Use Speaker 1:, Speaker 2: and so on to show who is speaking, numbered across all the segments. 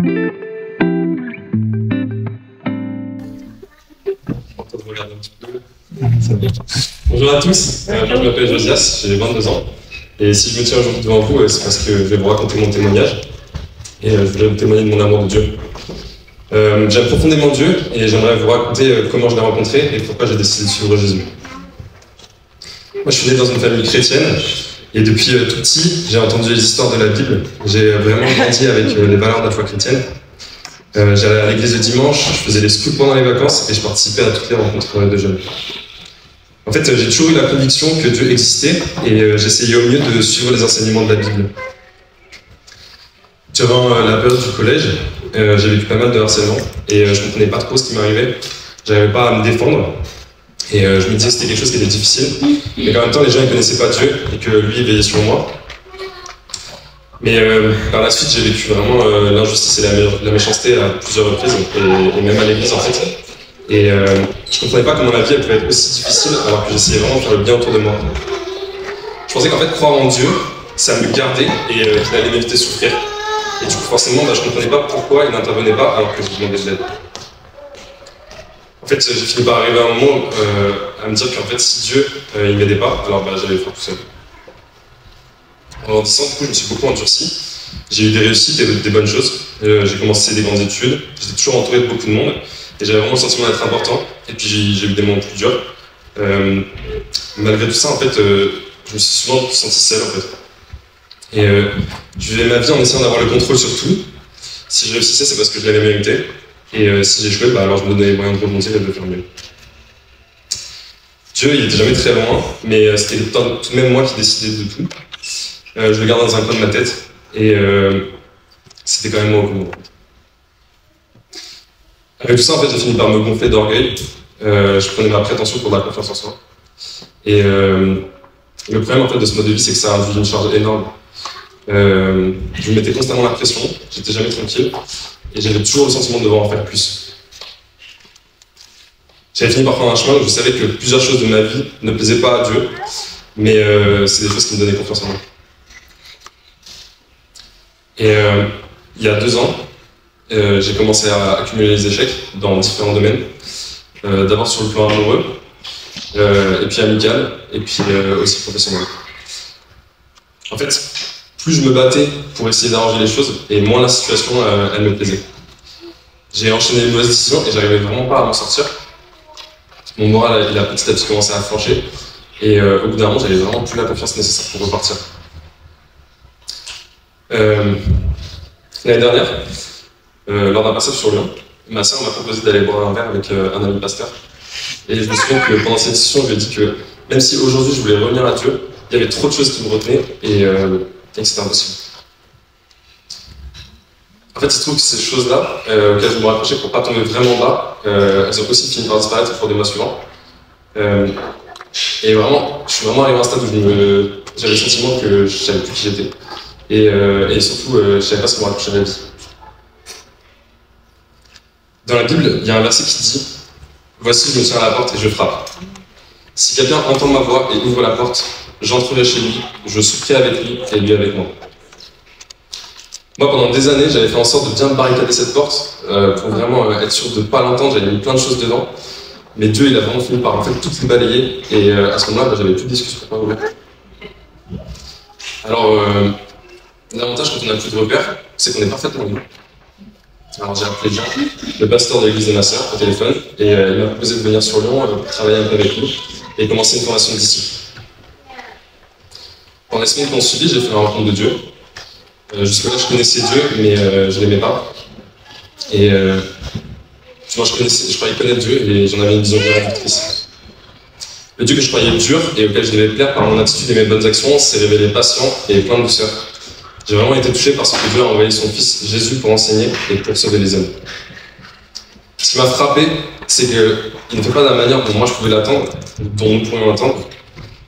Speaker 1: Bonjour à tous, je m'appelle Josias, j'ai 22 ans. Et si je me tiens aujourd'hui devant vous, c'est parce que je vais vous raconter mon témoignage. Et je voudrais vous témoigner de mon amour de Dieu. J'aime profondément Dieu et j'aimerais vous raconter comment je l'ai rencontré et pourquoi j'ai décidé de suivre Jésus. Moi, je suis né dans une famille chrétienne et depuis tout petit, j'ai entendu les histoires de la Bible. J'ai vraiment grandi avec les valeurs de la foi chrétienne. J'allais à l'église le dimanche, je faisais des scouts pendant les vacances et je participais à toutes les rencontres de jeunes. En fait, j'ai toujours eu la conviction que Dieu existait et j'essayais au mieux de suivre les enseignements de la Bible. Durant la période du collège, j'ai vécu pas mal de harcèlement et je ne comprenais pas trop ce qui m'arrivait. J'arrivais pas à me défendre et je me disais que c'était quelque chose qui était difficile, mais qu'en même temps les gens ne connaissaient pas Dieu et que lui il veillait sur moi. Mais par la suite, j'ai vécu vraiment l'injustice et la méchanceté à plusieurs reprises et même à l'église en fait. Et je comprenais pas comment la vie elle pouvait être aussi difficile alors que j'essayais vraiment de faire le bien autour de moi. Je pensais qu'en fait croire en Dieu, ça me gardait et qu'il allait m'éviter de souffrir. Et du coup forcément, je comprenais pas pourquoi il n'intervenait pas alors que je demandais de l'aide. En fait, j'ai fini par arriver à un moment à me dire qu'en fait si Dieu il m'aidait pas, alors j'allais le faire tout seul. En grandissant, du coup, je me suis beaucoup endurci. J'ai eu des réussites et des bonnes choses. J'ai commencé des grandes études. J'étais toujours entouré de beaucoup de monde. Et j'avais vraiment le sentiment d'être important. Et puis j'ai eu des moments plus durs. Malgré tout ça, en fait, je me suis souvent senti seul, en fait. Et je vivais ma vie en essayant d'avoir le contrôle sur tout. Si je réussissais, c'est parce que je l'avais mérité. Et si j'échouais, alors je me donnais les moyens de rebondir et de le faire mieux. Dieu, il était jamais très loin, mais c'était tout de même moi qui décidais de tout. Je le garde dans un coin de ma tête, et c'était quand même moi au commandement. Avec tout ça, en fait, j'ai fini par me gonfler d'orgueil. Je prenais ma prétention pour de la confiance en soi. Et le problème, en fait, de ce mode de vie, c'est que ça a induit une charge énorme. Je me mettais constamment la pression, j'étais jamais tranquille, et j'avais toujours le sentiment de devoir en faire plus. J'avais fini par prendre un chemin où je savais que plusieurs choses de ma vie ne plaisaient pas à Dieu, mais c'est des choses qui me donnaient confiance en moi. Et il y a 2 ans, j'ai commencé à accumuler les échecs dans différents domaines. D'abord sur le plan amoureux, et puis amical, et puis aussi professionnel. En fait, plus je me battais pour essayer d'arranger les choses, et moins la situation, elle me plaisait. J'ai enchaîné les mauvaises décisions et j'arrivais vraiment pas à m'en sortir. Mon moral, il a petit à petit commencé à flancher, et au bout d'un moment, j'avais vraiment plus la confiance nécessaire pour repartir. L'année dernière, lors d'un passage sur Lyon, ma sœur m'a proposé d'aller boire un verre avec un ami pasteur. Et je me souviens que pendant cette discussion, je lui ai dit que même si aujourd'hui je voulais revenir à Dieu, il y avait trop de choses qui me retenaient et que c'était impossible. En fait, il se trouve que ces choses-là, auxquelles je me raccrochais pour ne pas tomber vraiment bas, elles ont aussi fini par disparaître au cours des mois suivants. Et vraiment, je suis vraiment arrivé à un stade où j'avais le sentiment que je ne savais plus qui j'étais. Et surtout, je ne savais pas ce qu'on me raccrochait à la vie. Dans la Bible, il y a un verset qui dit « Voici, je me tiens à la porte et je frappe. Si quelqu'un entend ma voix et ouvre la porte, j'entrerai chez lui, je souperai avec lui et lui avec moi. » Moi, pendant des années, j'avais fait en sorte de bien barricader cette porte pour vraiment être sûr de ne pas l'entendre. J'avais mis plein de choses dedans. Mais Dieu, il a vraiment fini par en fait tout me balayer. Et à ce moment-là, j'avais plus d'excuses pour pas ouvrir. Alors, l'avantage quand on n'a plus de repères, c'est qu'on est parfaitement libre. Alors j'ai appelé Jean, le pasteur de l'église de ma sœur, au téléphone, et il m'a proposé de venir sur Lyon pour travailler un peu avec nous et commencer une formation de disciples. Pendant les semaines qui ont suivi, j'ai fait la rencontre de Dieu. Jusque-là, je connaissais Dieu, mais je ne l'aimais pas. Et je croyais connaître Dieu et j'en avais une vision réductrice. Le Dieu que je croyais dur et auquel je devais plaire par mon attitude et mes bonnes actions s'est révélé patient et plein de douceur. J'ai vraiment été touché par ce que Dieu a envoyé son Fils Jésus pour enseigner et pour sauver les hommes. Ce qui m'a frappé, c'est qu'il ne fait pas de la manière dont moi je pouvais l'attendre, dont nous pourrions l'attendre.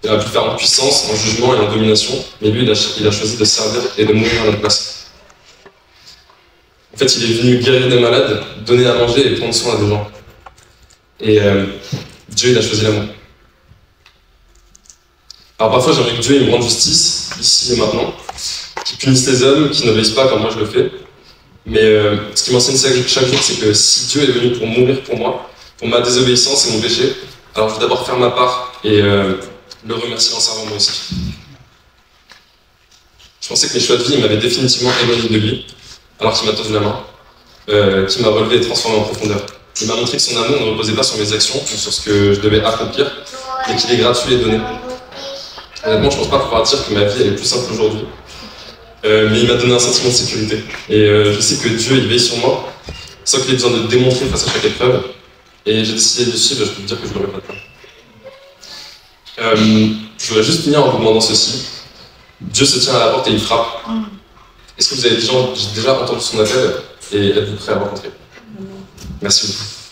Speaker 1: Il a pu faire en puissance, en jugement et en domination, mais lui, il a choisi de servir et de mourir à notre place. En fait, il est venu guérir des malades, donner à manger et prendre soin à des gens. Et Dieu, il a choisi l'amour. Alors parfois, j'aimerais que Dieu il me rende justice, ici et maintenant, qui punisse les hommes qui n'obéissent pas comme moi je le fais. Mais ce qui m'enseigne chaque jour, c'est que si Dieu est venu pour mourir pour moi, pour ma désobéissance et mon péché, alors je vais d'abord faire ma part et le remercier en servant moi aussi. Je pensais que mes choix de vie m'avaient définitivement éloigné de lui, alors qu'il m'a tendu la main, qui m'a relevé et transformé en profondeur. Il m'a montré que son amour ne reposait pas sur mes actions ou sur ce que je devais accomplir, mais qu'il est gratuit et donné. Honnêtement, je ne pense pas pouvoir dire que ma vie elle est plus simple aujourd'hui, mais il m'a donné un sentiment de sécurité. Et je sais que Dieu il veille sur moi, sans qu'il ait besoin de le démontrer face à chaque épreuve. Et j'ai décidé de le suivre, je peux vous dire que je ne le regrette pas. Je voudrais juste finir en vous demandant ceci. Dieu se tient à la porte et il frappe. Est-ce que vous avez déjà entendu son appel et êtes-vous prêt à le rencontrer? Merci beaucoup.